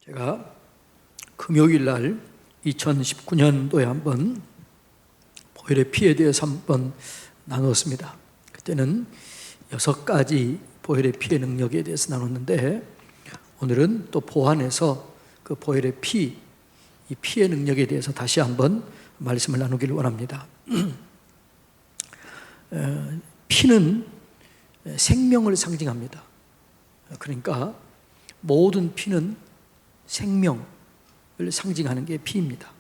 제가 금요일 날 2019년도에 한번 보혈의 피에 대해서 한번 나눴습니다. 그때는 6가지 보혈의 피의 능력에 대해서 나눴는데, 오늘은 또 보완해서 그 보혈의 피, 이 피의 능력에 대해서 다시 한번 말씀을 나누기를 원합니다. 피는 생명을 상징합니다. 그러니까 모든 피는 생명을 상징하는 게 피입니다.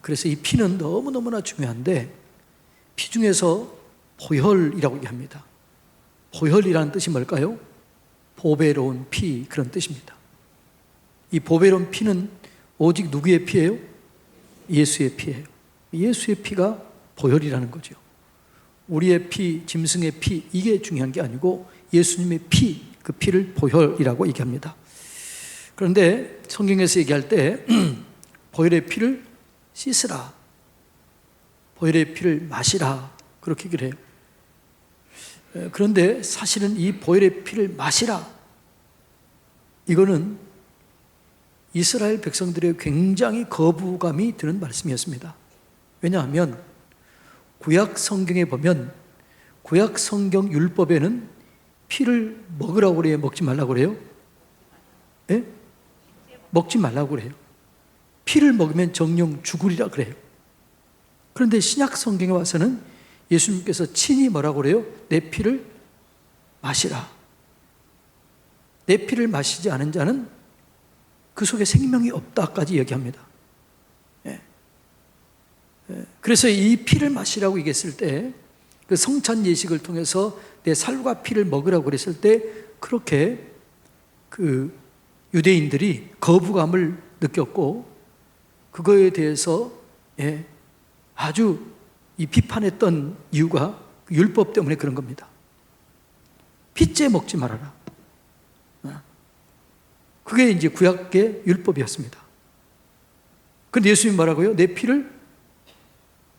그래서 이 피는 너무너무나 중요한데, 피 중에서 보혈이라고 얘기합니다. 보혈이라는 뜻이 뭘까요? 보배로운 피, 그런 뜻입니다. 이 보배로운 피는 오직 누구의 피예요? 예수의 피예요. 예수의 피가 보혈이라는 거죠. 우리의 피, 짐승의 피, 이게 중요한 게 아니고 예수님의 피, 그 피를 보혈이라고 얘기합니다. 그런데 성경에서 얘기할 때 보혈의 피를 씻으라, 보혈의 피를 마시라, 그렇게 얘기를 해요. 그런데 사실은 이 보혈의 피를 마시라, 이거는 이스라엘 백성들의 굉장히 거부감이 드는 말씀이었습니다. 왜냐하면 구약 성경에 보면, 구약 성경 율법에는 피를 먹으라고 그래요? 먹지 말라고 그래요? 예? 먹지 말라고 그래요. 피를 먹으면 정령 죽으리라 그래요. 그런데 신약 성경에 와서는 예수님께서 친히 뭐라고 그래요? 내 피를 마시라. 내 피를 마시지 않은 자는 그 속에 생명이 없다까지 얘기합니다. 그래서 이 피를 마시라고 얘기했을 때, 그 성찬 예식을 통해서 내 살과 피를 먹으라고 그랬을 때, 그렇게 그 유대인들이 거부감을 느꼈고, 그거에 대해서 아주 이 비판했던 이유가 율법 때문에 그런 겁니다. 피째 먹지 말아라. 그게 이제 구약의 율법이었습니다. 그런데 예수님이 뭐라고요? 내 피를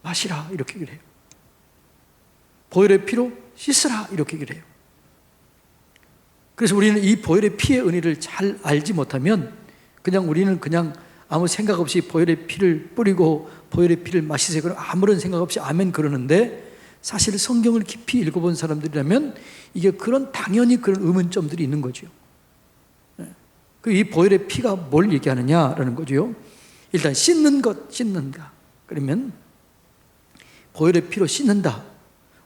마시라, 이렇게 얘기를 해요. 보혈의 피로 씻으라, 이렇게 얘기를 해요. 그래서 우리는 이 보혈의 피의 은혜를 잘 알지 못하면 우리는 아무 생각 없이 보혈의 피를 뿌리고 보혈의 피를 마시세요, 그럼 아무런 생각 없이 아멘 그러는데, 사실 성경을 깊이 읽어본 사람들이라면 이게 당연히 그런 의문점들이 있는 거죠. 이 보혈의 피가 뭘 얘기하느냐라는 거죠. 일단 씻는가. 그러면 보혈의 피로 씻는다.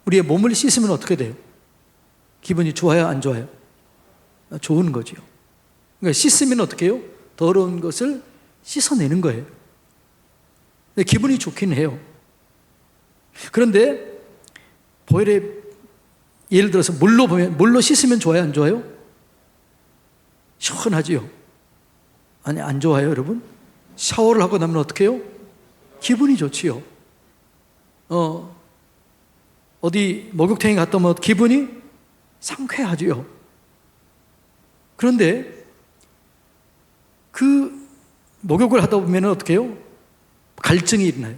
우리의 몸을 씻으면 어떻게 돼요? 기분이 좋아요, 안 좋아요? 좋은 거죠. 그러니까 씻으면 어떻게 해요? 더러운 것을 씻어내는 거예요. 기분이 좋긴 해요. 그런데 예를 들어서 물로 씻으면 좋아요, 안 좋아요? 시원하지요? 아니, 안 좋아요, 여러분? 샤워를 하고 나면 어떻게 해요? 기분이 좋지요. 어디 목욕탕에 갔다 오면 기분이 상쾌하지요. 그런데 그 목욕을 하다 보면 어떻게 해요? 갈증이 일어나요.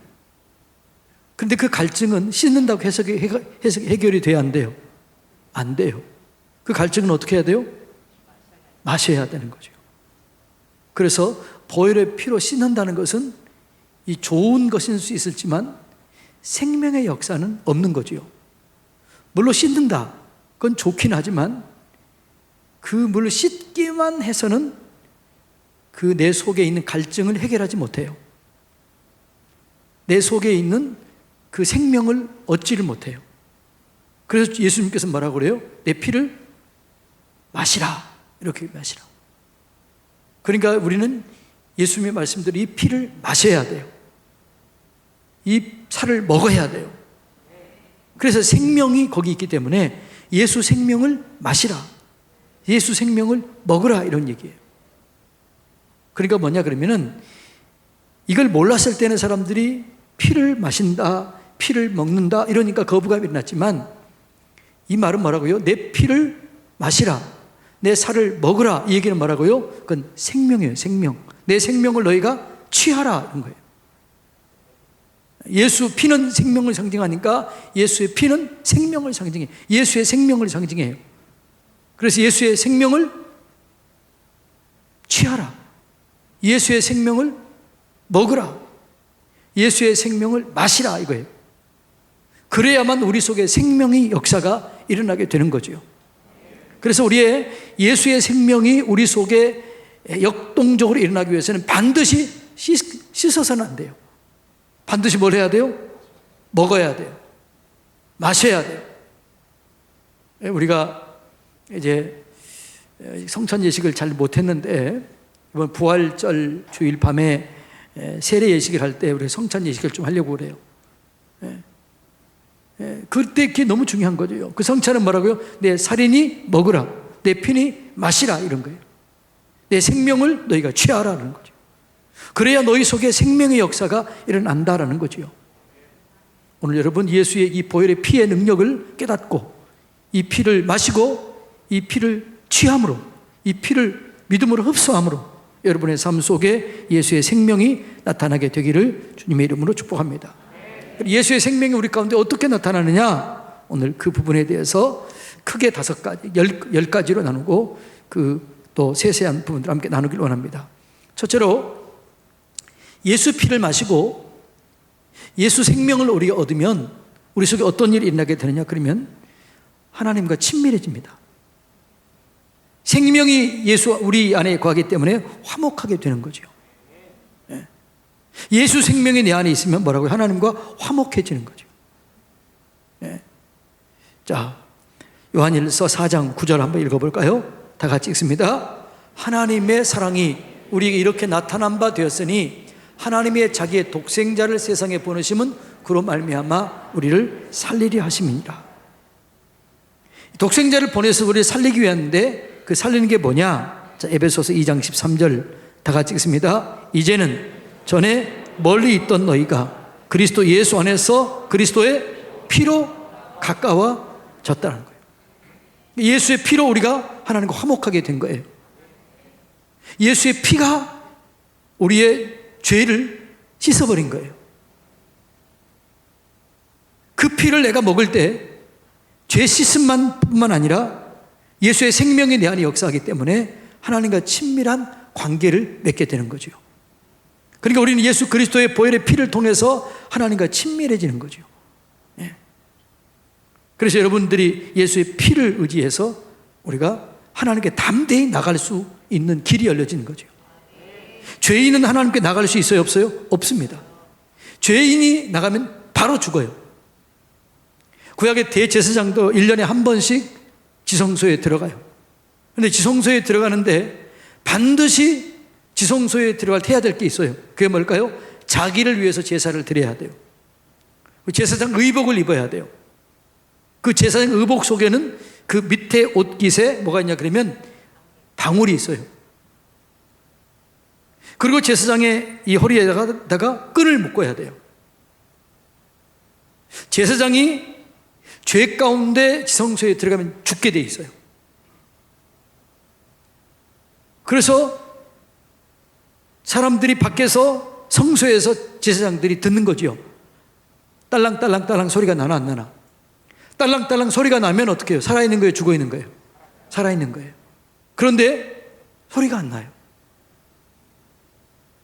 그런데 그 갈증은 씻는다고 해결이 돼야 안 돼요? 안 돼요. 그 갈증은 어떻게 해야 돼요? 마셔야 되는 거죠. 그래서 보혈의 피로 씻는다는 것은 이 좋은 것일 수 있을지만 생명의 역사는 없는 거죠. 물로 씻는다, 그건 좋긴 하지만 그 물로 씻기만 해서는 그 내 속에 있는 갈증을 해결하지 못해요. 내 속에 있는 그 생명을 얻지를 못해요. 그래서 예수님께서 뭐라고 그래요? 내 피를 마시라, 이렇게 마시라. 그러니까 우리는 예수님의 말씀대로 이 피를 마셔야 돼요. 이 살을 먹어야 돼요. 그래서 생명이 거기 있기 때문에 예수 생명을 마시라, 예수 생명을 먹으라, 이런 얘기예요. 그러니까 뭐냐 그러면은, 이걸 몰랐을 때는 사람들이 피를 마신다, 피를 먹는다 이러니까 거부감이 일어났지만, 이 말은 뭐라고요? 내 피를 마시라, 내 살을 먹으라, 이 얘기는 뭐라고요? 그건 생명이에요, 생명. 내 생명을 너희가 취하라, 이런 거예요. 예수 피는 생명을 상징하니까 예수의 피는 생명을 상징해요. 예수의 생명을 상징해요. 그래서 예수의 생명을 취하라, 예수의 생명을 먹으라, 예수의 생명을 마시라 이거예요. 그래야만 우리 속에 생명의 역사가 일어나게 되는 거죠. 그래서 우리의 예수의 생명이 우리 속에 역동적으로 일어나기 위해서는 반드시 씻어서는 안 돼요. 반드시 뭘 해야 돼요? 먹어야 돼요. 마셔야 돼요. 우리가 이제 성찬 예식을 잘 못했는데 이번 부활절 주일 밤에 세례 예식을 할 때 우리 성찬 예식을 좀 하려고 그래요. 그때 그게 너무 중요한 거죠. 그 성찬은 뭐라고요? 내 살이니 먹으라, 내 피니 마시라 이런 거예요. 내 생명을 너희가 취하라는 거죠. 그래야 너희 속에 생명의 역사가 일어난다라는 거죠. 오늘 여러분 예수의 이 보혈의 피의 능력을 깨닫고 이 피를 마시고 이 피를 취함으로, 이 피를 믿음으로 흡수함으로 여러분의 삶 속에 예수의 생명이 나타나게 되기를 주님의 이름으로 축복합니다. 예수의 생명이 우리 가운데 어떻게 나타나느냐, 오늘 그 부분에 대해서 크게 5가지, 10가지로 나누고 그 또 세세한 부분들을 함께 나누길 원합니다. 첫째로 예수 피를 마시고 예수 생명을 우리가 얻으면 우리 속에 어떤 일이 일어나게 되느냐, 그러면 하나님과 친밀해집니다. 생명이 예수 우리 안에 거하기 때문에 화목하게 되는 거죠. 예수 생명이 내 안에 있으면 뭐라고요? 하나님과 화목해지는 거죠. 자, 요한일서 4장 9절 한번 읽어볼까요? 다 같이 읽습니다. 하나님의 사랑이 우리에게 이렇게 나타난 바 되었으니 하나님의 자기의 독생자를 세상에 보내심은 그로 말미암아 우리를 살리려 하심이니라. 독생자를 보내서 우리를 살리기 위한데 그 살리는 게 뭐냐? 자, 에베소서 2장 13절 다 같이 읽습니다. 이제는 전에 멀리 있던 너희가 그리스도 예수 안에서 그리스도의 피로 가까워졌다는 거예요. 예수의 피로 우리가 하나님과 화목하게 된 거예요. 예수의 피가 우리의 죄를 씻어버린 거예요. 그 피를 내가 먹을 때 죄 씻음만 뿐만 아니라 예수의 생명이 내 안에 역사하기 때문에 하나님과 친밀한 관계를 맺게 되는 거죠. 그러니까 우리는 예수 그리스도의 보혈의 피를 통해서 하나님과 친밀해지는 거죠. 그래서 여러분들이 예수의 피를 의지해서 우리가 하나님께 담대히 나갈 수 있는 길이 열려지는 거죠. 죄인은 하나님께 나갈 수 있어요? 없어요? 없습니다. 죄인이 나가면 바로 죽어요. 구약의 대제사장도 1년에 한 번씩 지성소에 들어가요. 그런데 지성소에 들어가는데 반드시 지성소에 들어갈 때 해야 될 게 있어요. 그게 뭘까요? 자기를 위해서 제사를 드려야 돼요. 제사장 의복을 입어야 돼요. 그 제사장 의복 속에는 그 밑에 옷깃에 뭐가 있냐 그러면 방울이 있어요. 그리고 제사장의 이 허리에다가 끈을 묶어야 돼요. 제사장이 죄 가운데 지성소에 들어가면 죽게 돼 있어요. 그래서 사람들이 밖에서 성소에서 제사장들이 듣는 거죠. 딸랑딸랑딸랑 소리가 나나 안 나나? 딸랑딸랑 소리가 나면 어떻게 해요? 살아있는 거예요? 죽어있는 거예요? 살아있는 거예요. 그런데 소리가 안 나요.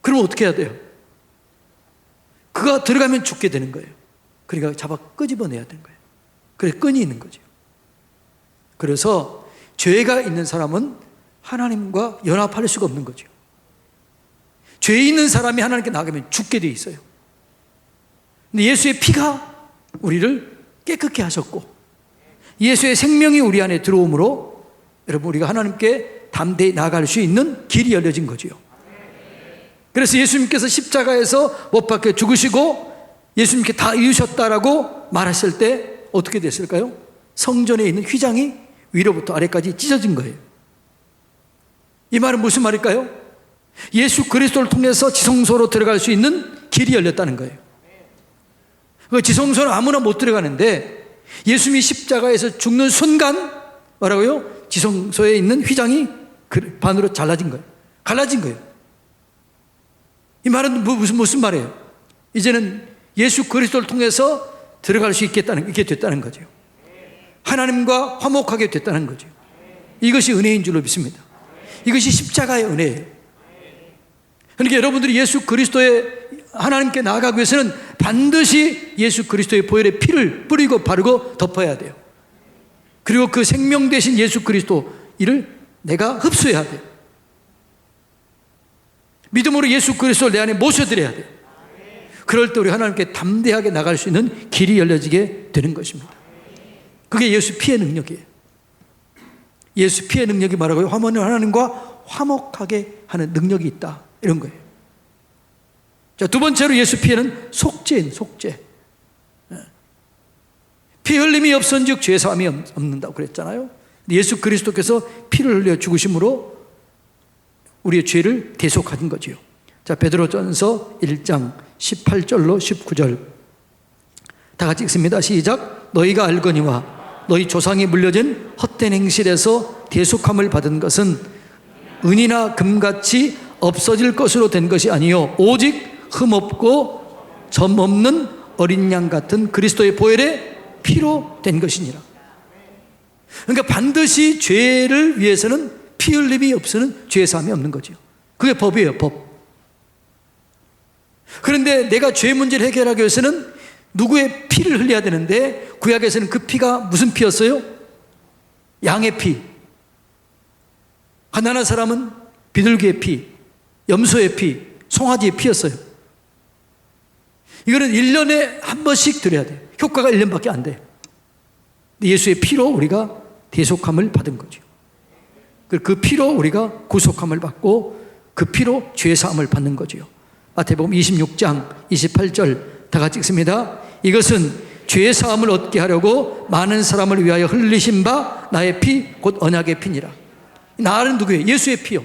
그럼 어떻게 해야 돼요? 그가 들어가면 죽게 되는 거예요. 그러니까 잡아 끄집어내야 되는 거예요. 그래서 끈이 있는 거죠. 그래서 죄가 있는 사람은 하나님과 연합할 수가 없는 거죠. 죄 있는 사람이 하나님께 나가면 죽게 돼 있어요. 근데 예수의 피가 우리를 깨끗게 하셨고 예수의 생명이 우리 안에 들어옴으로 여러분 우리가 하나님께 담대히 나아갈 수 있는 길이 열려진 거죠. 그래서 예수님께서 십자가에서 못 박혀 죽으시고 예수님께 다 이루셨다라고 말하실 때 어떻게 됐을까요? 성전에 있는 휘장이 위로부터 아래까지 찢어진 거예요. 이 말은 무슨 말일까요? 예수 그리스도를 통해서 지성소로 들어갈 수 있는 길이 열렸다는 거예요. 그 지성소는 아무나 못 들어가는데 예수님이 십자가에서 죽는 순간 뭐라고요? 지성소에 있는 휘장이 반으로 잘라진 거예요. 갈라진 거예요. 이 말은 무슨 말이에요? 이제는 예수 그리스도를 통해서 들어갈 수 있게 됐다는 거죠. 하나님과 화목하게 됐다는 거죠. 이것이 은혜인 줄로 믿습니다. 이것이 십자가의 은혜예요. 그러니까 여러분들이 예수 그리스도의 하나님께 나아가기 위해서는 반드시 예수 그리스도의 보혈의 피를 뿌리고 바르고 덮어야 돼요. 그리고 그 생명 되신 예수 그리스도 이를 내가 흡수해야 돼요. 믿음으로 예수 그리스도를 내 안에 모셔드려야 돼요. 그럴 때 우리 하나님께 담대하게 나갈 수 있는 길이 열려지게 되는 것입니다. 그게 예수 피의 능력이에요. 예수 피의 능력이 말하고요, 하나님과 화목하게 하는 능력이 있다, 이런 거예요. 자, 두 번째로 예수 피에는 속죄인 속죄. 피 흘림이 없은즉 죄 사함이 없는다고 그랬잖아요. 예수 그리스도께서 피를 흘려 죽으심으로 우리의 죄를 대속하신 거지요. 자, 베드로전서 1장 18절로 19절 다 같이 읽습니다. 시작. 너희가 알거니와 너희 조상이 물려진 헛된 행실에서 대속함을 받은 것은 은이나 금같이 없어질 것으로 된 것이 아니요 오직 흠없고 점없는 어린 양 같은 그리스도의 보혈의 피로 된 것이니라. 그러니까 반드시 죄를 위해서는 피 흘림이 없으면 죄 사함이 없는 거죠. 그게 법이에요, 법. 그런데 내가 죄 문제를 해결하기 위해서는 누구의 피를 흘려야 되는데, 구약에서는 그 피가 무슨 피였어요? 양의 피. 가난한 사람은 비둘기의 피, 염소의 피, 송아지의 피였어요. 이거는 1년에 한 번씩 드려야 돼요. 효과가 1년밖에 안 돼요. 예수의 피로 우리가 대속함을 받은 거죠. 그 피로 우리가 구속함을 받고 그 피로 죄사함을 받는 거죠. 마태복음 26장 28절 다 같이 읽습니다. 이것은 죄사함을 얻게 하려고 많은 사람을 위하여 흘리신 바 나의 피 곧 언약의 피니라. 나는 누구예요? 예수의 피요.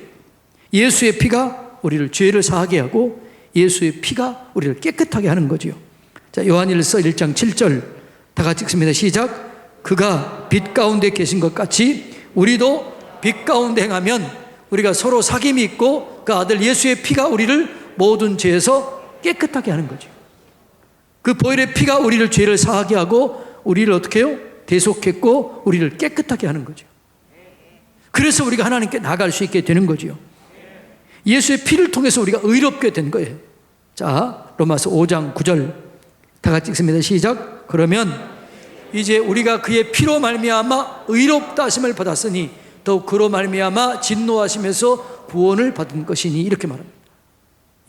예수의 피가 우리를 죄를 사하게 하고 예수의 피가 우리를 깨끗하게 하는 거지요. 자, 요한일서 1장 7절 다 같이 읽습니다. 시작. 그가 빛 가운데 계신 것 같이 우리도 빛 가운데 행하면 우리가 서로 사귐이 있고 그 아들 예수의 피가 우리를 모든 죄에서 깨끗하게 하는 거죠. 그 보혈의 피가 우리를 죄를 사하게 하고 우리를 어떻게 해요? 대속했고 우리를 깨끗하게 하는 거죠. 그래서 우리가 하나님께 나갈 수 있게 되는 거죠. 예수의 피를 통해서 우리가 의롭게 된 거예요. 자, 로마서 5장 9절 다 같이 읽습니다. 시작. 그러면 이제 우리가 그의 피로 말미암아 의롭다 하심을 받았으니 더욱 그로 말미암아 진노하심에서 구원을 받은 것이니, 이렇게 말합니다.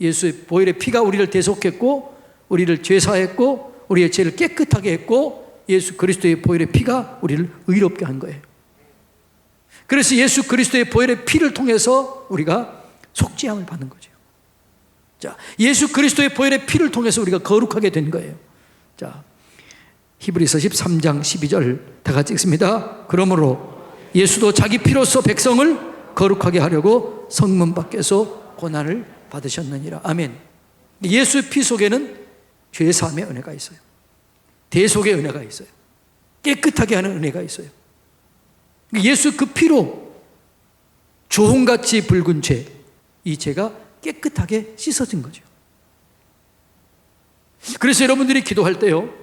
예수의 보혈의 피가 우리를 대속했고 우리를 죄사했고 우리의 죄를 깨끗하게 했고 예수 그리스도의 보혈의 피가 우리를 의롭게 한 거예요. 그래서 예수 그리스도의 보혈의 피를 통해서 우리가 속죄함을 받는 거죠. 자, 예수 그리스도의 보혈의 피를 통해서 우리가 거룩하게 된 거예요. 자, 히브리서 13장 12절 다 같이 읽습니다. 그러므로 예수도 자기 피로써 백성을 거룩하게 하려고 성문 밖에서 고난을 받으셨느니라. 아멘. 예수의 피 속에는 죄사함의 은혜가 있어요. 대속의 은혜가 있어요. 깨끗하게 하는 은혜가 있어요. 예수 그 피로 주홍같이 붉은 죄, 이 죄가 깨끗하게 씻어진 거죠. 그래서 여러분들이 기도할 때요,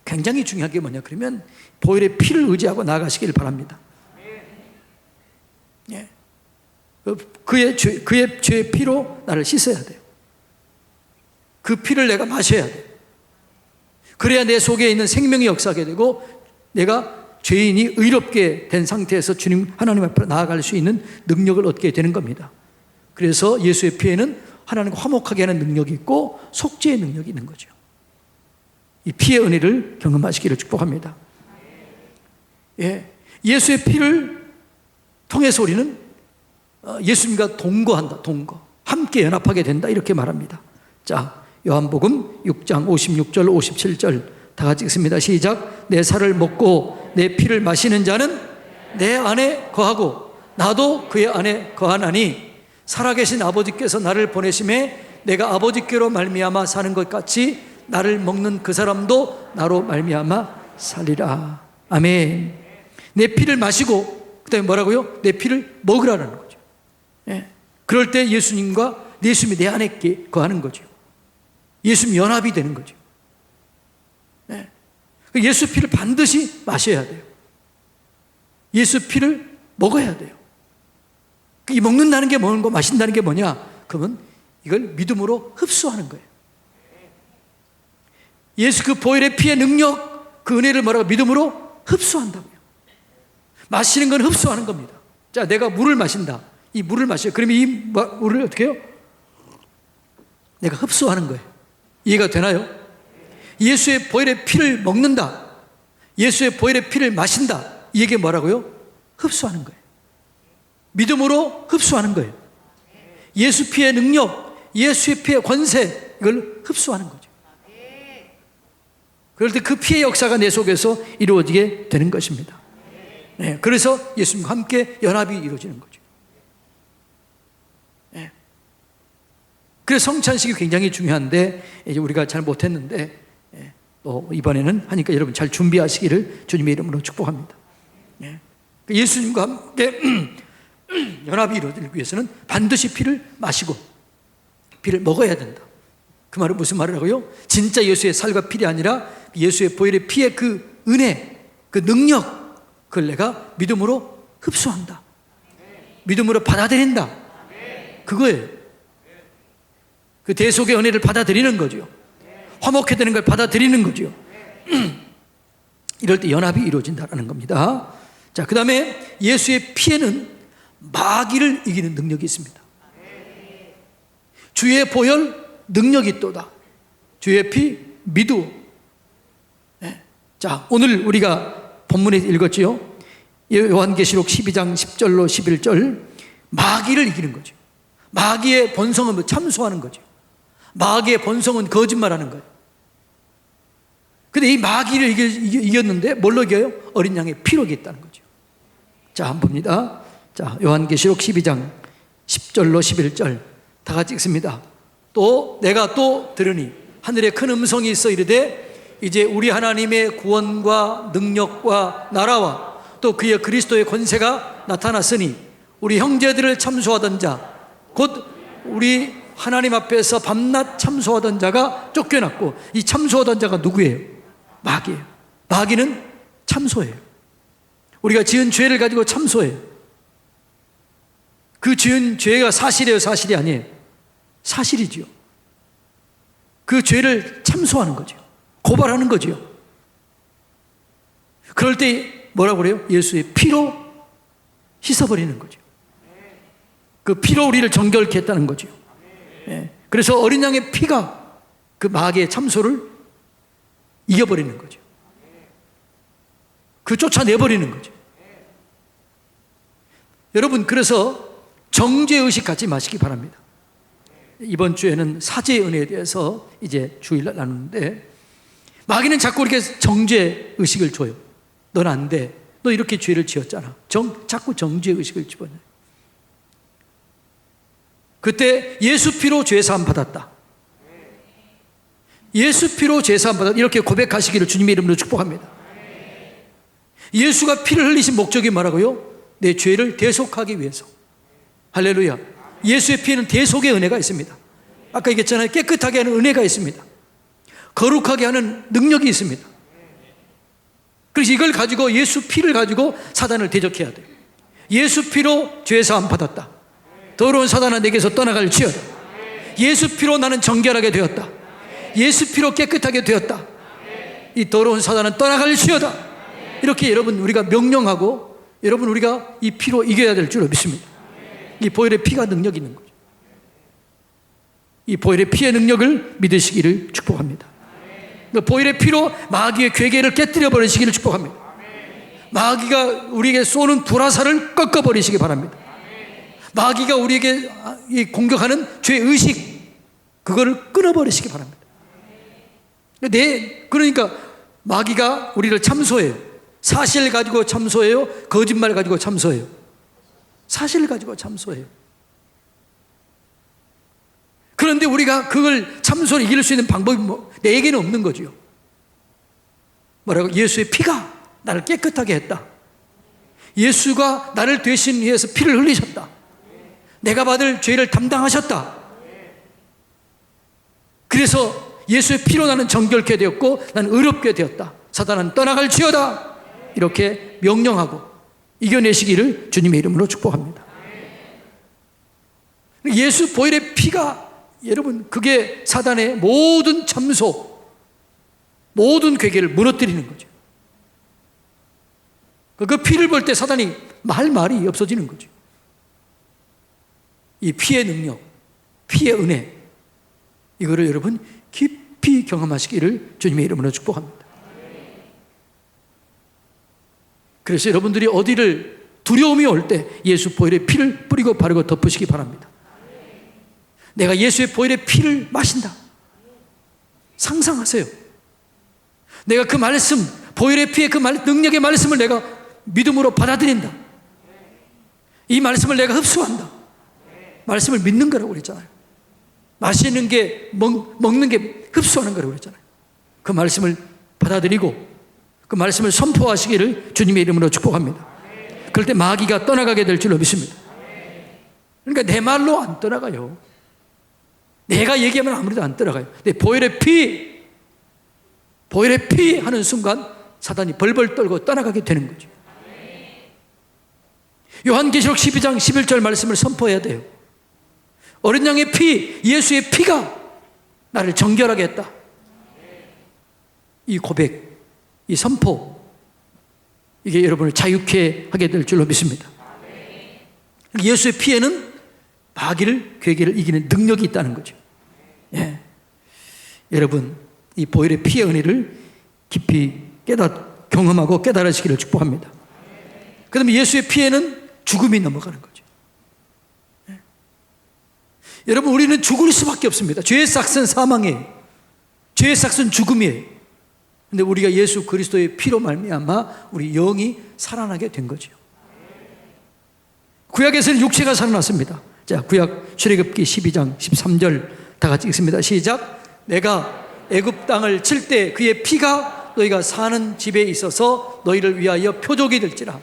굉장히 중요한 게 뭐냐 그러면 보혈의 피를 의지하고 나아가시길 바랍니다. 예. 그의 죄의 피로 나를 씻어야 돼요. 그 피를 내가 마셔야 돼요. 그래야 내 속에 있는 생명이 역사하게 되고 내가 죄인이 의롭게 된 상태에서 주님 하나님 앞으로 나아갈 수 있는 능력을 얻게 되는 겁니다. 그래서 예수의 피에는 하나님과 화목하게 하는 능력이 있고 속죄의 능력이 있는 거죠. 이 피의 은혜를 경험하시기를 축복합니다. 예, 예수의 피를 통해서 우리는 예수님과 동거한다. 동거. 함께 연합하게 된다. 이렇게 말합니다. 자, 요한복음 6장 56절 57절 다 같이 읽습니다. 시작. 내 살을 먹고 내 피를 마시는 자는 내 안에 거하고 나도 그의 안에 거하나니 살아계신 아버지께서 나를 보내심에 내가 아버지께로 말미암아 사는 것 같이 나를 먹는 그 사람도 나로 말미암아 살리라. 아멘. 내 피를 마시고 그 다음에 뭐라고요? 내 피를 먹으라는 거죠. 예. 그럴 때 예수님과 예수님이 내 안에 거하는 거죠. 예수님 연합이 되는 거죠. 예. 예수 피를 반드시 마셔야 돼요. 예수 피를 먹어야 돼요. 이 먹는다는 게 뭐고 마신다는 게 뭐냐? 그러면 이걸 믿음으로 흡수하는 거예요. 예수 그 보혈의 피의 능력, 그 은혜를 뭐라고? 믿음으로 흡수한다고요. 마시는 건 흡수하는 겁니다. 자, 내가 물을 마신다. 이 물을 마셔요. 그러면 이 물을 어떻게 해요? 내가 흡수하는 거예요. 이해가 되나요? 예수의 보혈의 피를 먹는다. 예수의 보혈의 피를 마신다. 이게 뭐라고요? 흡수하는 거예요. 믿음으로 흡수하는 거예요. 예수 피의 능력, 예수의 피의 권세, 이걸 흡수하는 거죠. 그럴 때 그 피의 역사가 내 속에서 이루어지게 되는 것입니다. 네, 그래서 예수님과 함께 연합이 이루어지는 거죠. 네. 그래서 성찬식이 굉장히 중요한데 이제 우리가 잘 못했는데 또 이번에는 하니까 여러분 잘 준비하시기를 주님의 이름으로 축복합니다. 네. 예수님과 함께 연합이 이루어지기 위해서는 반드시 피를 마시고 피를 먹어야 된다. 그 말은 무슨 말이라고요? 진짜 예수의 살과 피가 아니라 예수의 보혈의 피의 그 은혜, 그 능력, 그걸 내가 믿음으로 흡수한다. 믿음으로 받아들인다. 그거예요. 그 대속의 은혜를 받아들이는 거죠. 화목해 되는 걸 받아들이는 거죠. 이럴 때 연합이 이루어진다는 겁니다. 자, 그 다음에 예수의 피에는 마귀를 이기는 능력이 있습니다. 주의 보혈 능력이 있도다. 주의 피 믿음. 네. 자, 오늘 우리가 본문에 읽었지요. 요한계시록 12장 10절로 11절. 마귀를 이기는 거죠. 마귀의 본성은 참소하는 거죠. 마귀의 본성은 거짓말하는 거예요. 근데 이 마귀를 이겼는데 뭘로 이겨요? 어린 양의 피로 이겼다는 거죠. 자, 한번 봅니다. 자, 요한계시록 12장 10절로 11절 다 같이 읽습니다. 또 내가 또 들으니 하늘에 큰 음성이 있어 이르되 이제 우리 하나님의 구원과 능력과 나라와 또 그의 그리스도의 권세가 나타났으니 우리 형제들을 참소하던 자 곧 우리 하나님 앞에서 밤낮 참소하던 자가 쫓겨났고, 이 참소하던 자가 누구예요? 마귀예요. 마귀는 참소예요. 우리가 지은 죄를 가지고 참소해요. 그 지은 죄가 사실이에요, 사실이 아니에요? 사실이지요. 그 죄를 참소하는 거죠. 고발하는 거죠. 그럴 때 뭐라고 그래요? 예수의 피로 씻어버리는 거죠. 그 피로 우리를 정결케 했다는 거죠. 예. 그래서 어린 양의 피가 그 마귀의 참소를 이겨버리는 거죠. 그 쫓아내버리는 거죠. 여러분, 그래서 정죄의식 갖지 마시기 바랍니다. 이번 주에는 사죄의 은혜에 대해서 이제 주일날 나누는데, 마귀는 자꾸 이렇게 정죄의식을 줘요. 넌 안 돼. 너 이렇게 죄를 지었잖아. 자꾸 정죄의식을 집어넣어요. 그때 예수 피로 죄사함 받았다. 예수 피로 죄사함 받았다. 이렇게 고백하시기를 주님의 이름으로 축복합니다. 예수가 피를 흘리신 목적이 뭐라고요? 내 죄를 대속하기 위해서. 할렐루야. 예수의 피에는 대속의 은혜가 있습니다. 아까 얘기했잖아요. 깨끗하게 하는 은혜가 있습니다. 거룩하게 하는 능력이 있습니다. 그래서 이걸 가지고, 예수 피를 가지고 사단을 대적해야 돼요. 예수 피로 죄사함 받았다. 더러운 사단아 내게서 떠나갈지어다. 예수 피로 나는 정결하게 되었다. 예수 피로 깨끗하게 되었다. 이 더러운 사단은 떠나갈지어다. 이렇게 여러분 우리가 명령하고, 여러분 우리가 이 피로 이겨야 될 줄로 믿습니다. 이 보혈의 피가 능력이 있는 거죠. 이 보혈의 피의 능력을 믿으시기를 축복합니다. 보혈의 피로 마귀의 괴계를 깨뜨려 버리시기를 축복합니다. 마귀가 우리에게 쏘는 불화살을 꺾어버리시기 바랍니다. 마귀가 우리에게 공격하는 죄의식, 그거를 끊어버리시기 바랍니다. 그러니까 마귀가 우리를 참소해요. 사실 가지고 참소해요? 거짓말 가지고 참소해요? 사실을 가지고 참소해요. 그런데 우리가 그걸 참소를 이길 수 있는 방법이 내게는 없는 거죠. 뭐라고? 예수의 피가 나를 깨끗하게 했다. 예수가 나를 대신 위해서 피를 흘리셨다. 내가 받을 죄를 담당하셨다. 그래서 예수의 피로 나는 정결케 되었고 나는 의롭게 되었다. 사단은 떠나갈지어다. 이렇게 명령하고 이겨내시기를 주님의 이름으로 축복합니다. 예수 보혈의 피가 여러분, 그게 사단의 모든 참소, 모든 괴계를 무너뜨리는 거죠. 그 피를 볼 때 사단이 할 말이 없어지는 거죠. 이 피의 능력, 피의 은혜, 이거를 여러분 깊이 경험하시기를 주님의 이름으로 축복합니다. 그래서 여러분들이 어디를 두려움이 올 때 예수 보혈의 피를 뿌리고 바르고 덮으시기 바랍니다. 내가 예수의 보혈의 피를 마신다. 상상하세요. 내가 그 말씀, 보혈의 피의 그 능력의 말씀을 내가 믿음으로 받아들인다. 이 말씀을 내가 흡수한다. 말씀을 믿는 거라고 그랬잖아요. 마시는 게, 먹는 게 흡수하는 거라고 그랬잖아요. 그 말씀을 받아들이고 그 말씀을 선포하시기를 주님의 이름으로 축복합니다. 그럴 때 마귀가 떠나가게 될 줄로 믿습니다. 그러니까 내 말로 안 떠나가요. 내가 얘기하면 아무래도 안 떠나가요. 근데 보혈의 피 하는 순간 사단이 벌벌 떨고 떠나가게 되는 거죠. 요한계시록 12장 11절 말씀을 선포해야 돼요. 어린 양의 피, 예수의 피가 나를 정결하게 했다. 이 고백, 이 선포, 이게 여러분을 자유케 하게 될 줄로 믿습니다. 예수의 피에는 마귀를, 괴계를 이기는 능력이 있다는 거죠. 예. 여러분, 이 보혈의 피의 은혜를 깊이 경험하고 깨달으시기를 축복합니다. 그 다음에 예수의 피에는 죽음이 넘어가는 거죠. 예. 여러분, 우리는 죽을 수밖에 없습니다. 죄의 삭은 사망이에요. 죄의 삭은 죽음이에요. 근데 우리가 예수 그리스도의 피로 말미암아 우리 영이 살아나게 된 거죠. 구약에서는 육체가 살아났습니다. 자, 구약 출애굽기 12장 13절 다 같이 읽습니다. 시작. 내가 애굽 땅을 칠 때 그의 피가 너희가 사는 집에 있어서 너희를 위하여 표적이 될지라.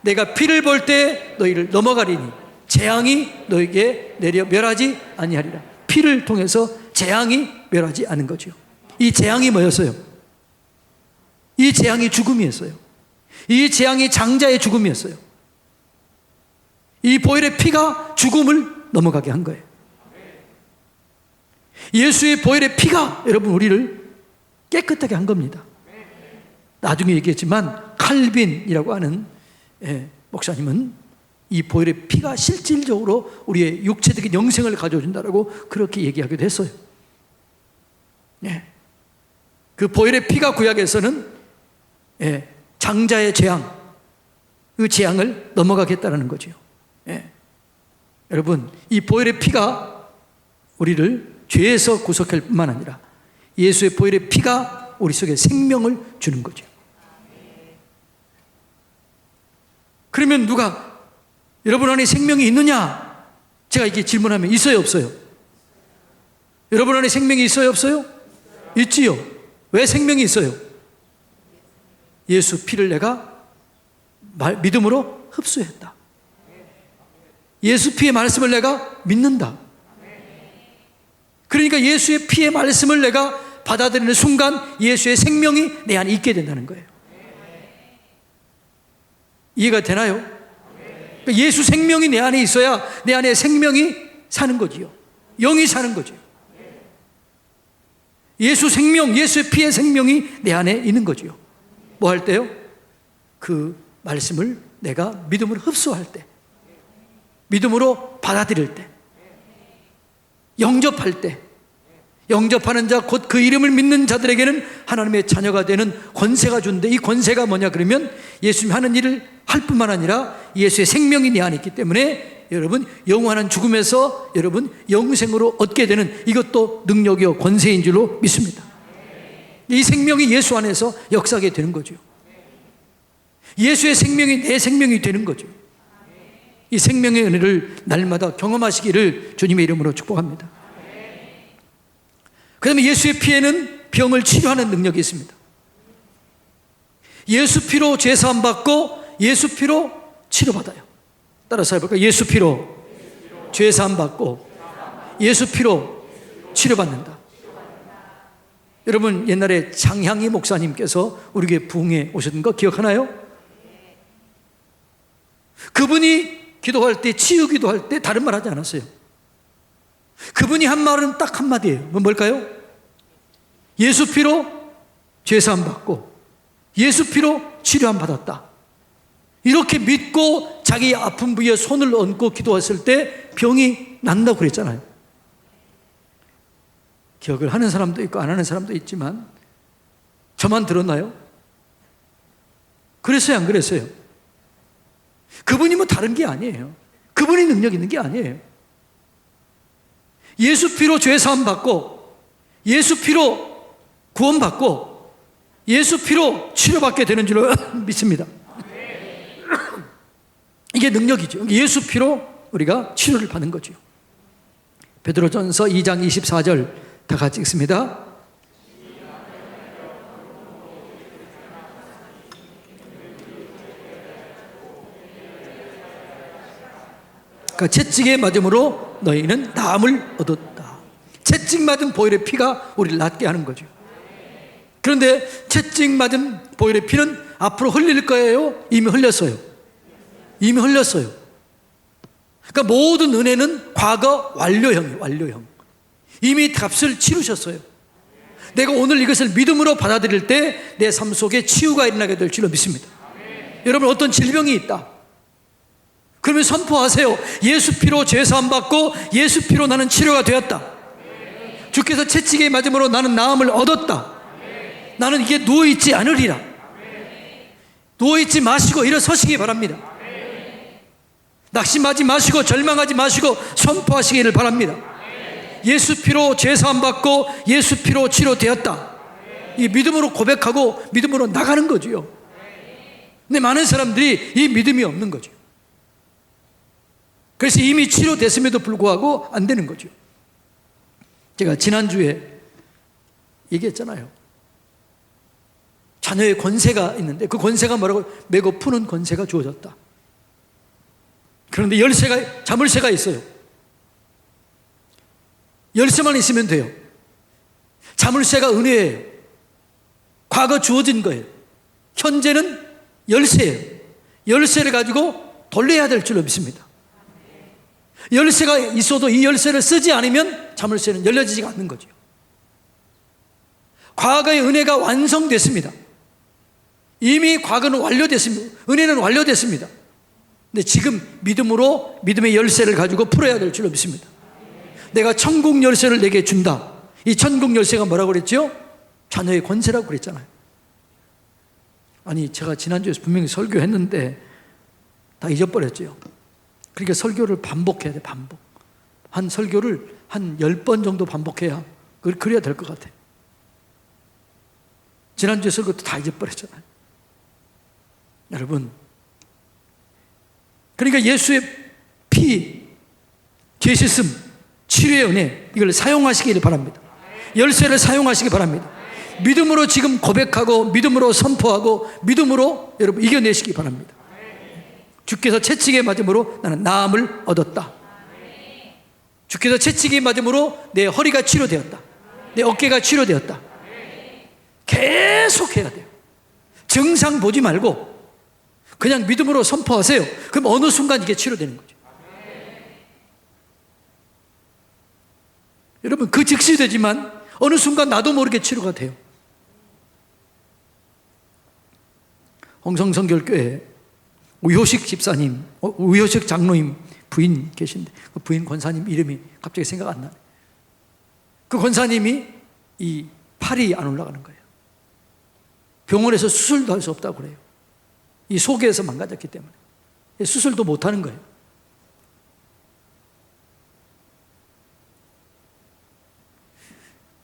내가 피를 볼 때 너희를 넘어가리니 재앙이 너희에게 내려 멸하지 아니하리라. 피를 통해서 재앙이 멸하지 않은 거죠. 이 재앙이 뭐였어요? 이 재앙이 죽음이었어요. 이 재앙이 장자의 죽음이었어요. 이 보혈의 피가 죽음을 넘어가게 한 거예요. 예수의 보혈의 피가 여러분 우리를 깨끗하게 한 겁니다. 나중에 얘기했지만 칼빈이라고 하는 목사님은 이 보혈의 피가 실질적으로 우리의 육체적인 영생을 가져준다라고 그렇게 얘기하기도 했어요. 그 보혈의 피가 구약에서는 장자의 재앙, 그 재앙을 넘어가겠다는 거죠. 여러분, 이 보혈의 피가 우리를 죄에서 구속할 뿐만 아니라 예수의 보혈의 피가 우리 속에 생명을 주는 거죠. 그러면 누가 여러분 안에 생명이 있느냐? 제가 이렇게 질문하면 있어요, 없어요? 여러분 안에 생명이 있어요, 없어요? 있지요. 왜 생명이 있어요? 예수 피를 내가 믿음으로 흡수했다. 예수 피의 말씀을 내가 믿는다. 그러니까 예수의 피의 말씀을 내가 받아들이는 순간 예수의 생명이 내 안에 있게 된다는 거예요. 이해가 되나요? 예수 생명이 내 안에 있어야 내 안에 생명이 사는 거지요. 영이 사는 거죠. 예수 생명, 예수의 피의 생명이 내 안에 있는 거지요. 뭐 할 때요? 그 말씀을 내가 믿음으로 흡수할 때, 믿음으로 받아들일 때, 영접할 때, 영접하는 자 곧 그 이름을 믿는 자들에게는 하나님의 자녀가 되는 권세가 준대. 이 권세가 뭐냐 그러면 예수님 하는 일을 할 뿐만 아니라 예수의 생명이 내 안에 있기 때문에 여러분 영원한 죽음에서 여러분 영생으로 얻게 되는 이것도 능력이요 권세인 줄로 믿습니다. 이 생명이 예수 안에서 역사하게 되는 거죠. 예수의 생명이 내 생명이 되는 거죠. 이 생명의 은혜를 날마다 경험하시기를 주님의 이름으로 축복합니다. 그 다음에 예수의 피에는 병을 치료하는 능력이 있습니다. 예수 피로 죄사함 받고 예수 피로 치료받아요. 따라서 해볼까요? 예수 피로 죄사함 받고 예수 피로 치료받는다. 여러분 옛날에 장향희 목사님께서 우리 교회 부흥에 오셨던 거 기억하나요? 그분이 기도할 때 치유 기도할 때 다른 말 하지 않았어요. 그분이 한 말은 딱 한마디예요. 뭘까요? 예수 피로 죄사함 받고 예수 피로 치료함 받았다. 이렇게 믿고 자기 아픈 부위에 손을 얹고 기도했을 때 병이 난다고 그랬잖아요. 기억을 하는 사람도 있고 안 하는 사람도 있지만 저만 들었나요? 그랬어요, 안 그랬어요? 그분이 뭐 다른 게 아니에요. 그분이 능력 있는 게 아니에요. 예수 피로 죄 사함 받고 예수 피로 구원 받고 예수 피로 치료받게 되는 줄로 믿습니다. 이게 능력이죠. 예수 피로 우리가 치료를 받는 거죠. 베드로전서 2장 24절 다 같이 읽습니다. 그러니까 채찍에 맞음으로 너희는 나음을 얻었다. 채찍 맞은 보혈의 피가 우리를 낫게 하는 거죠. 그런데 채찍 맞은 보혈의 피는 앞으로 흘릴 거예요? 이미 흘렸어요. 이미 흘렸어요. 그러니까 모든 은혜는 과거 완료형이에요. 완료형. 이미 값을 치르셨어요. 내가 오늘 이것을 믿음으로 받아들일 때 내 삶 속에 치유가 일어나게 될 줄로 믿습니다. 여러분, 어떤 질병이 있다. 그러면 선포하세요. 예수 피로 죄사함 받고 예수 피로 나는 치료가 되었다. 주께서 채찍에 맞음으로 나는 나음을 얻었다. 나는 이게 누워있지 않으리라. 누워있지 마시고 일어서시기 바랍니다. 낙심하지 마시고 절망하지 마시고 선포하시기를 바랍니다. 예수 피로 죄사함 받고 예수 피로 치료되었다. 이 믿음으로 고백하고 믿음으로 나가는 거지요. 근데 많은 사람들이 이 믿음이 없는 거죠. 그래서 이미 치료됐음에도 불구하고 안 되는 거죠. 제가 지난주에 얘기했잖아요. 자녀의 권세가 있는데 그 권세가 뭐라고? 매고 푸는 권세가 주어졌다. 그런데 열쇠가, 자물쇠가 있어요. 열쇠만 있으면 돼요. 자물쇠가 은혜예요. 과거 주어진 거예요. 현재는 열쇠예요. 열쇠를 가지고 돌려야 될 줄로 믿습니다. 열쇠가 있어도 이 열쇠를 쓰지 않으면 자물쇠는 열려지지가 않는 거죠. 과거의 은혜가 완성됐습니다. 이미 과거는 완료됐습니다. 은혜는 완료됐습니다. 근데 지금 믿음으로 믿음의 열쇠를 가지고 풀어야 될 줄로 믿습니다. 내가 천국 열쇠를 내게 준다. 이 천국 열쇠가 뭐라고 그랬죠? 자녀의 권세라고 그랬잖아요. 아니, 제가 지난주에 분명히 설교했는데 다 잊어버렸죠. 그러니까 설교를 반복해야 돼. 반복. 한 설교를 한 10번 정도 반복해야 그래야 될 것 같아. 지난주에 설교도 다 잊어버렸잖아요. 여러분, 그러니까 예수의 피, 죄 씻음, 치료의 은혜, 이걸 사용하시기를 바랍니다. 열쇠를 사용하시기 바랍니다. 믿음으로 지금 고백하고 믿음으로 선포하고 믿음으로 여러분 이겨내시기 바랍니다. 주께서 채찍에 맞음으로 나는 나음을 얻었다. 주께서 채찍에 맞음으로 내 허리가 치료되었다. 내 어깨가 치료되었다. 계속 해야 돼요. 증상 보지 말고 그냥 믿음으로 선포하세요. 그럼 어느 순간 이게 치료되는 거죠. 여러분, 그 즉시 되지만 어느 순간 나도 모르게 치료가 돼요. 홍성성결교회 우효식 집사님, 우효식 장로님 부인 계신데 그 부인 권사님 이름이 갑자기 생각 안 나네. 그 권사님이 이 팔이 안 올라가는 거예요. 병원에서 수술도 할 수 없다고 그래요. 이 속에서 망가졌기 때문에 수술도 못 하는 거예요.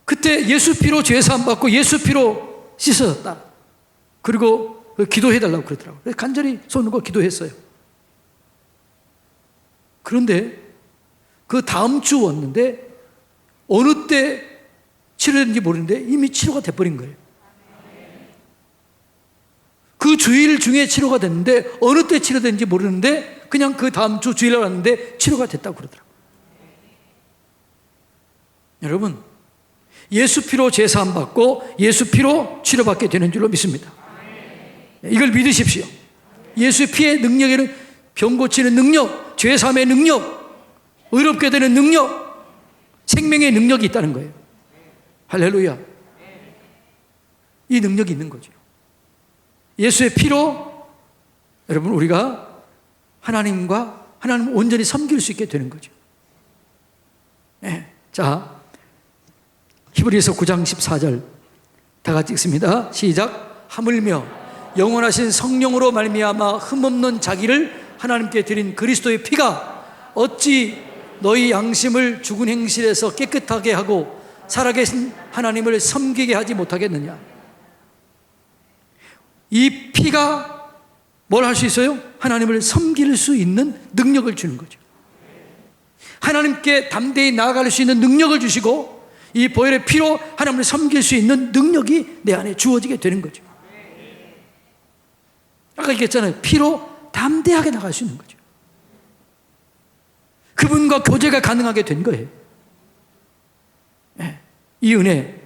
그때 예수 피로 죄사함 받고 예수 피로 씻어졌다. 그리고 기도해달라고 그러더라고요. 그래서 간절히 손 들고 기도했어요. 그런데 그 다음 주 왔는데 어느 때 치료됐는지 모르는데 이미 치료가 돼버린 거예요. 그 주일 중에 치료가 됐는데 어느 때 치료됐는지 모르는데 그냥 그 다음 주 주일날 왔는데 치료가 됐다고 그러더라고요. 여러분, 예수 피로 제사함 받고 예수 피로 치료받게 되는 줄로 믿습니다. 이걸 믿으십시오. 예수의 피의 능력에는 병 고치는 능력, 죄사함의 능력, 의롭게 되는 능력, 생명의 능력이 있다는 거예요. 할렐루야. 이 능력이 있는 거죠. 예수의 피로 여러분 우리가 하나님을 온전히 섬길 수 있게 되는 거죠. 네. 자, 히브리서 9장 14절 다 같이 읽습니다. 시작. 하물며 영원하신 성령으로 말미암아 흠없는 자기를 하나님께 드린 그리스도의 피가 어찌 너희 양심을 죽은 행실에서 깨끗하게 하고 살아계신 하나님을 섬기게 하지 못하겠느냐. 이 피가 뭘 할 수 있어요? 하나님을 섬길 수 있는 능력을 주는 거죠. 하나님께 담대히 나아갈 수 있는 능력을 주시고 이 보혈의 피로 하나님을 섬길 수 있는 능력이 내 안에 주어지게 되는 거죠. 아까 얘기했잖아요. 피로 담대하게 나갈 수 있는 거죠. 그분과 교제가 가능하게 된 거예요. 이 은혜,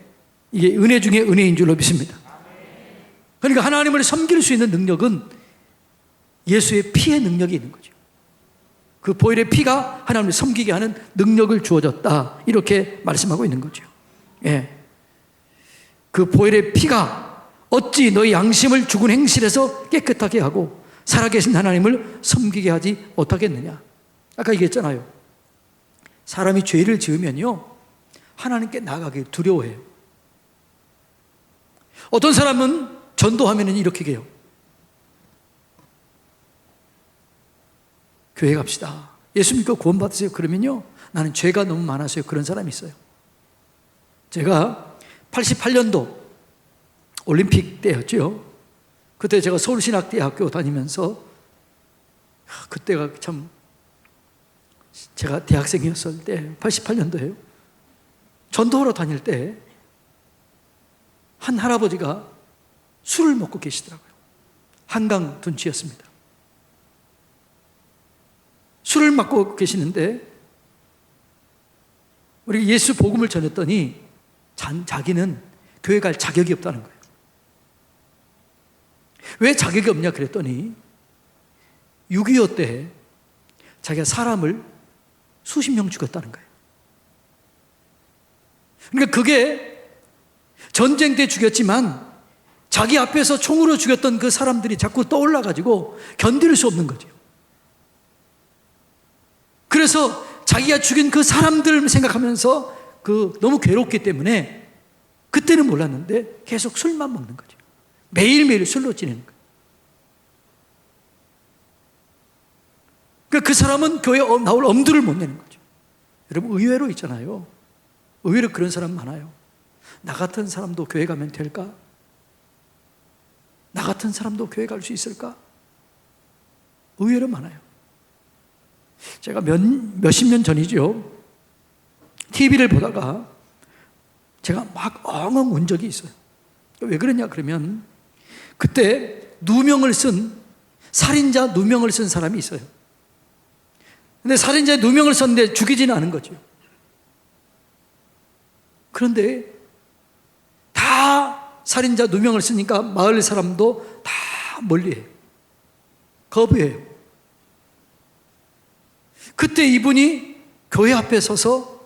이게 은혜 중에 은혜인 줄로 믿습니다. 그러니까 하나님을 섬길 수 있는 능력은 예수의 피의 능력이 있는 거죠. 그 보혈의 피가 하나님을 섬기게 하는 능력을 주어졌다, 이렇게 말씀하고 있는 거죠. 그 보혈의 피가 어찌 너희 양심을 죽은 행실에서 깨끗하게 하고 살아계신 하나님을 섬기게 하지 못하겠느냐. 아까 얘기했잖아요. 사람이 죄를 지으면요 하나님께 나아가기 두려워해요. 어떤 사람은 전도하면 이렇게 해요. 교회 갑시다. 예수 믿고 구원 받으세요. 그러면요 나는 죄가 너무 많아서요. 그런 사람이 있어요. 제가 88년도 올림픽 때였죠. 그때 제가 서울신학대학교 다니면서 그때가 참 제가 대학생이었을 때 88년도예요. 전도하러 다닐 때 한 할아버지가 술을 먹고 계시더라고요. 한강 둔치였습니다. 술을 먹고 계시는데 우리 예수 복음을 전했더니 자기는 교회 갈 자격이 없다는 거예요. 왜 자격이 없냐 그랬더니 6.25 때 자기가 사람을 수십 명 죽였다는 거예요. 그러니까 그게 전쟁 때 죽였지만 자기 앞에서 총으로 죽였던 그 사람들이 자꾸 떠올라가지고 견딜 수 없는 거죠. 그래서 자기가 죽인 그 사람들을 생각하면서 너무 괴롭기 때문에 그때는 몰랐는데 계속 술만 먹는 거죠. 매일매일 술로 지내는 거예요. 그러니까 그 사람은 교회에 나올 엄두를 못 내는 거죠. 여러분 의외로 있잖아요. 의외로 그런 사람 많아요. 나 같은 사람도 교회 가면 될까? 나 같은 사람도 교회 갈 수 있을까? 의외로 많아요. 제가 몇십 년 전이죠. TV를 보다가 제가 막 엉엉 운 적이 있어요. 왜 그러냐 그러면 그때 살인자 누명을 쓴 사람이 있어요. 근데 살인자의 누명을 썼는데 죽이지는 않은 거죠. 그런데 다 살인자 누명을 쓰니까 마을 사람도 다 멀리해요. 거부해요. 그때 이분이 교회 앞에 서서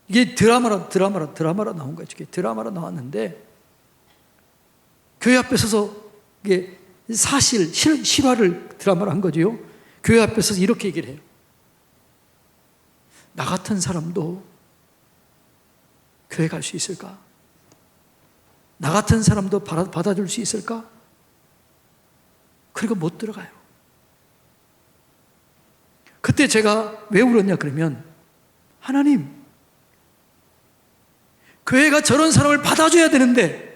이게 드라마로 나온 거예요. 이게 드라마로 나왔는데 교회 앞에 서서 이게 실화를 드라마로 한 거죠. 교회 앞에 서서 이렇게 얘기를 해요. 나 같은 사람도 교회 갈 수 있을까? 나 같은 사람도 받아줄 수 있을까? 그리고 못 들어가요. 그때 제가 왜 울었냐 그러면 하나님, 교회가 저런 사람을 받아줘야 되는데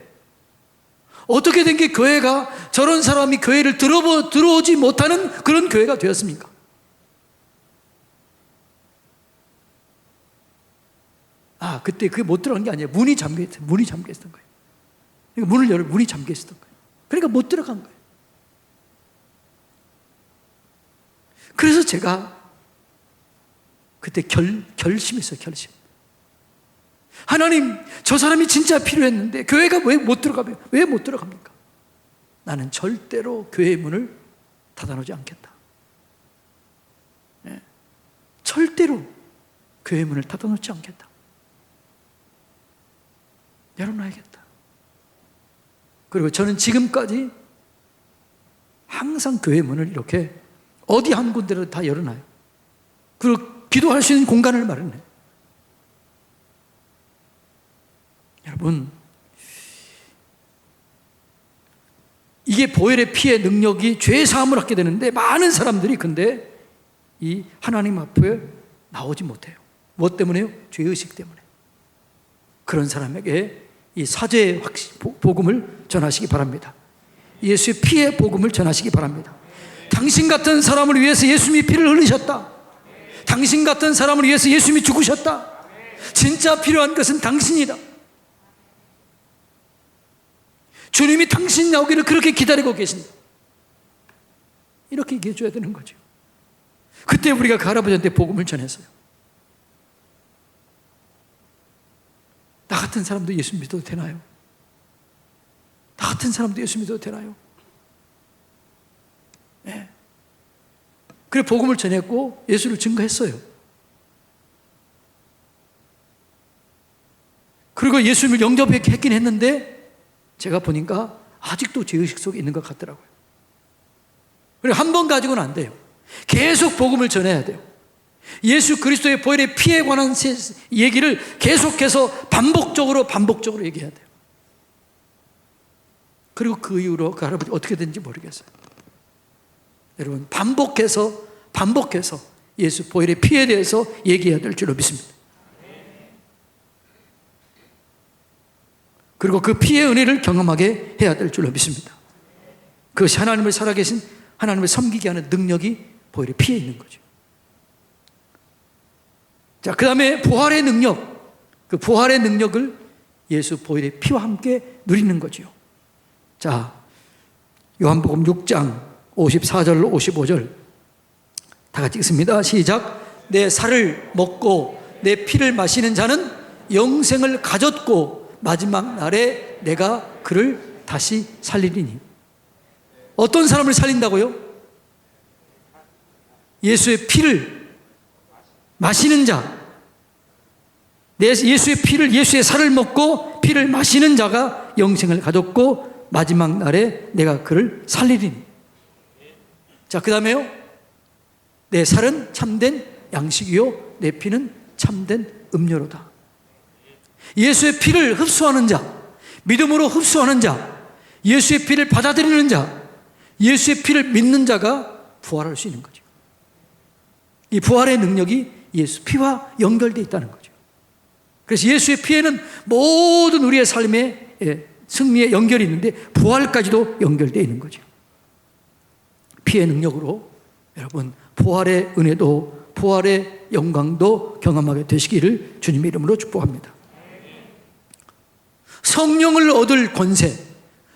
어떻게 된 게 교회가 저런 사람이 교회를 들어오지 못하는 그런 교회가 되었습니까? 그때 그게 못 들어간 게 아니에요. 문이 잠겨 있었던 거예요. 그러니까 문을 열어 문이 잠겨 있었던 거예요. 그러니까 못 들어간 거예요. 그래서 제가 그때 결심했어요. 결심. 하나님, 저 사람이 진짜 필요했는데 교회가 왜 못 들어갑니까? 나는 절대로 교회의 문을 닫아놓지 않겠다. 절대로 교회 문을 닫아놓지 않겠다. 열어놔야겠다. 그리고 저는 지금까지 항상 교회 문을 이렇게 어디 한 군데라도 다 열어놔요. 그리고 기도할 수 있는 공간을 마련해요. 여러분, 이게 보혈의 피의 능력이 죄 사함을 얻게 되는데 많은 사람들이 근데 이 하나님 앞에 나오지 못해요. 무엇 때문에요? 죄의식 때문에. 그런 사람에게 이 사죄의 복음을 전하시기 바랍니다. 예수의 피의 복음을 전하시기 바랍니다. 당신 같은 사람을 위해서 예수님이 피를 흘리셨다. 당신 같은 사람을 위해서 예수님이 죽으셨다. 진짜 필요한 것은 당신이다. 주님이 당신 나오기를 그렇게 기다리고 계신다. 이렇게 얘기해 줘야 되는 거죠. 그때 우리가 그 할아버지한테 복음을 전했어요. 나 같은 사람도 예수 믿어도 되나요? 나 같은 사람도 예수 믿어도 되나요? 네. 그래 복음을 전했고 예수를 증거했어요. 그리고 예수님을 영접했긴 했는데 제가 보니까 아직도 죄의식 속에 있는 것 같더라고요. 그리고 한 번 가지고는 안 돼요. 계속 복음을 전해야 돼요. 예수 그리스도의 보혈의 피에 관한 얘기를 계속해서 반복적으로 얘기해야 돼요. 그리고 그 이후로 그 할아버지 어떻게 된지 모르겠어요. 여러분, 반복해서 예수 보혈의 피에 대해서 얘기해야 될 줄로 믿습니다. 그리고 그 피의 은혜를 경험하게 해야 될 줄로 믿습니다. 그것이 하나님을 살아계신 하나님을 섬기게 하는 능력이 보혈의 피에 있는 거죠. 자, 그 다음에 부활의 능력, 그 부활의 능력을 예수 보혈의 피와 함께 누리는 거죠. 자, 요한복음 6장 54절 55절 다 같이 읽습니다. 시작. 내 살을 먹고 내 피를 마시는 자는 영생을 가졌고 마지막 날에 내가 그를 다시 살리리니. 어떤 사람을 살린다고요? 예수의 피를 마시는 자, 예수의 피를, 예수의 살을 먹고 피를 마시는 자가 영생을 가졌고 마지막 날에 내가 그를 살리리니. 자, 그 다음에요. 내 살은 참된 양식이요 내 피는 참된 음료로다. 예수의 피를 흡수하는 자, 믿음으로 흡수하는 자, 예수의 피를 받아들이는 자, 예수의 피를 믿는 자가 부활할 수 있는 거죠. 이 부활의 능력이 예수 피와 연결되어 있다는 거죠. 그래서 예수의 피에는 모든 우리의 삶의 승리에 연결이 있는데 부활까지도 연결되어 있는 거죠. 피의 능력으로 여러분 부활의 은혜도 부활의 영광도 경험하게 되시기를 주님의 이름으로 축복합니다. 성령을 얻을 권세,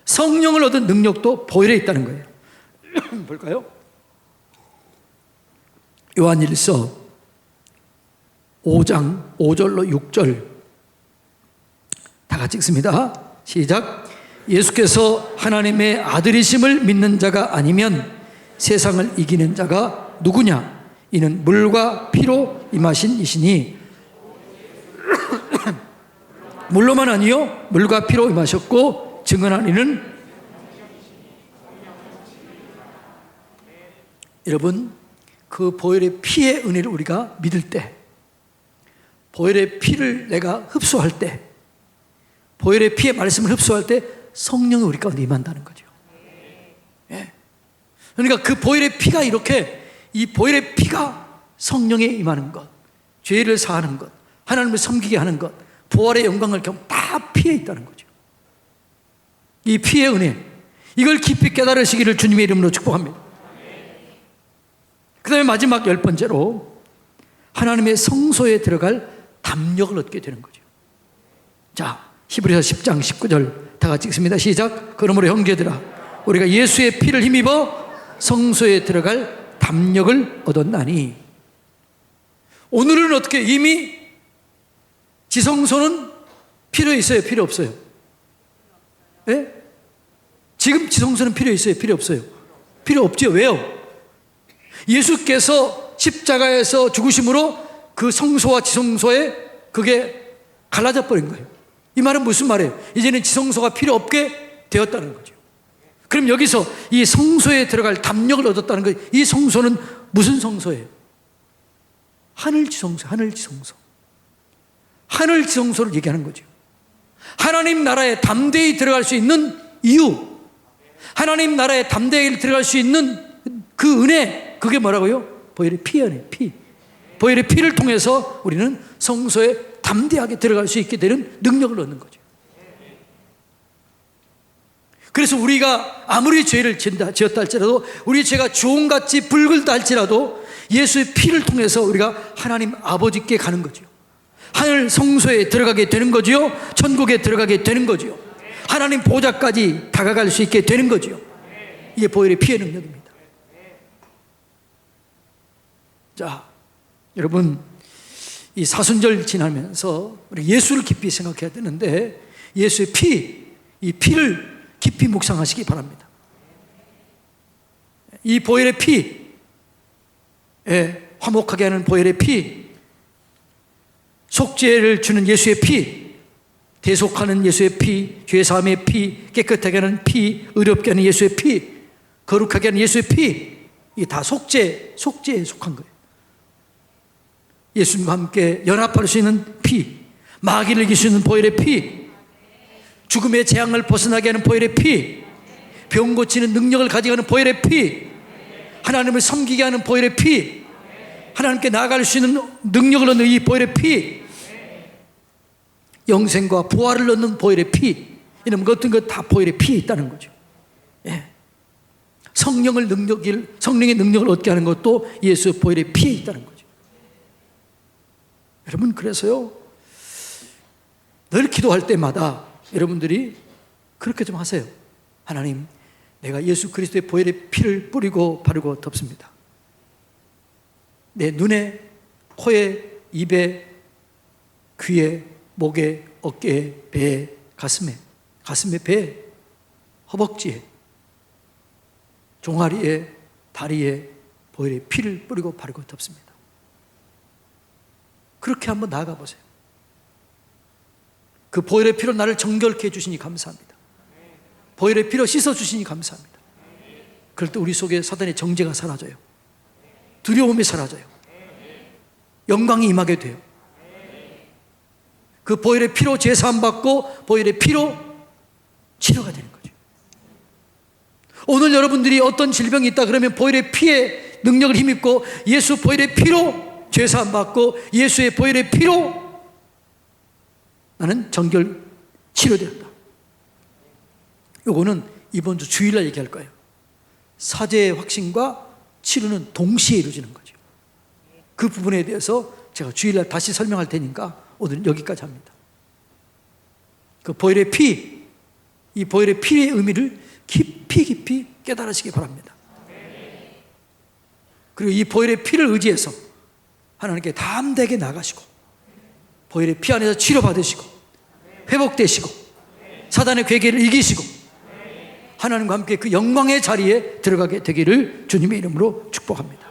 성령을 얻은 능력도 보혈에 있다는 거예요. 볼까요? 요한일서 5장 5절로 6절 다 같이 읽습니다. 시작. 예수께서 하나님의 아들이심을 믿는 자가 아니면 세상을 이기는 자가 누구냐? 이는 물과 피로 임하신 이시니 물로만 아니요 물과 피로 임하셨고 증언한 이는. 여러분, 그 보혈의 피의 은혜를 우리가 믿을 때, 보혈의 피를 내가 흡수할 때, 보혈의 피의 말씀을 흡수할 때 성령이 우리 가운데 임한다는 거죠. 예. 그러니까 그 보혈의 피가 이렇게, 이 보혈의 피가 성령에 임하는 것, 죄를 사하는 것, 하나님을 섬기게 하는 것, 부활의 영광을 경험 다 피에 있다는 거죠. 이 피의 은혜, 이걸 깊이 깨달으시기를 주님의 이름으로 축복합니다. 그 다음에 마지막 10번째로 하나님의 성소에 들어갈 담력을 얻게 되는 거죠. 자, 히브리서 10장 19절 다 같이 읽습니다. 시작. 그러므로 형제들아 우리가 예수의 피를 힘입어 성소에 들어갈 담력을 얻었나니. 오늘은 어떻게 이미 지성소는 필요 있어요? 필요 없어요? 네? 지금 지성소는 필요 있어요? 필요 없어요? 필요 없죠. 왜요? 예수께서 십자가에서 죽으심으로 그 성소와 지성소에 그게 갈라져 버린 거예요. 이 말은 무슨 말이에요? 이제는 지성소가 필요 없게 되었다는 거죠. 그럼 여기서 이 성소에 들어갈 담력을 얻었다는 거예요. 이 성소는 무슨 성소예요? 하늘지성소, 하늘지성소. 하늘지성소를 얘기하는 거죠. 하나님 나라에 담대히 들어갈 수 있는 이유, 하나님 나라에 담대히 들어갈 수 있는 그 은혜, 그게 뭐라고요? 보혈의 피연의 피. 보혈의 피를 통해서 우리는 성소에 담대하게 들어갈 수 있게 되는 능력을 얻는 거죠. 그래서 우리가 아무리 죄를 지었다 할지라도, 우리 죄가 주홍같이 붉을다 할지라도 예수의 피를 통해서 우리가 하나님 아버지께 가는 거죠. 하늘 성소에 들어가게 되는 거죠. 천국에 들어가게 되는 거죠. 하나님 보좌까지 다가갈 수 있게 되는 거죠. 이게 보혈의 피의 능력입니다. 자, 여러분, 이 사순절 지나면서 우리 예수를 깊이 생각해야 되는데, 예수의 피, 이 피를 깊이 묵상하시기 바랍니다. 이 보혈의 피, 화목하게 하는 보혈의 피, 속죄를 주는 예수의 피, 대속하는 예수의 피, 죄사함의 피, 깨끗하게 하는 피, 의롭게 하는 예수의 피, 거룩하게 하는 예수의 피, 이게 다 속죄에 속한 거예요. 예수님과 함께 연합할 수 있는 피, 마귀를 이길 수 있는 보혈의 피, 죽음의 재앙을 벗어나게 하는 보혈의 피, 병 고치는 능력을 가져가는 보혈의 피, 하나님을 섬기게 하는 보혈의 피, 하나님께 나아갈 수 있는 능력을 얻는 이 보혈의 피, 영생과 부활을 얻는 보혈의 피, 이런 것들 다 보혈의 피에 있다는 거죠. 성령의 능력을 얻게 하는 것도 예수 보혈의 피에 있다는 거죠. 여러분, 그래서요, 늘 기도할 때마다 여러분들이 그렇게 좀 하세요. 하나님, 내가 예수 그리스도의 보혈의 피를 뿌리고 바르고 덮습니다. 내 눈에, 코에, 입에, 귀에, 목에, 어깨에, 배에, 가슴에, 배에, 허벅지에, 종아리에, 다리에 보혈의 피를 뿌리고 바르고 덮습니다. 그렇게 한번 나아가 보세요. 그 보혈의 피로 나를 정결케 해주시니 감사합니다. 보혈의 피로 씻어주시니 감사합니다. 그럴 때 우리 속에 사단의 정죄가 사라져요. 두려움이 사라져요. 영광이 임하게 돼요. 그 보혈의 피로 제사함 받고 보혈의 피로 치료가 되는 거죠. 오늘 여러분들이 어떤 질병이 있다 그러면 보혈의 피의 능력을 힘입고 예수 보혈의 피로 죄사함 받고 예수의 보혈의 피로 나는 정결 치료되었다. 요거는 이번 주 주일날 얘기할 거예요. 사죄의 확신과 치료는 동시에 이루어지는 거죠. 그 부분에 대해서 제가 주일날 다시 설명할 테니까 오늘은 여기까지 합니다. 그 보혈의 피, 이 보혈의 피의 의미를 깊이 깨달으시기 바랍니다. 그리고 이 보혈의 피를 의지해서 하나님께 담대하게 나가시고 보혈의 피 안에서 치료받으시고 회복되시고 사단의 괴계를 이기시고 하나님과 함께 그 영광의 자리에 들어가게 되기를 주님의 이름으로 축복합니다.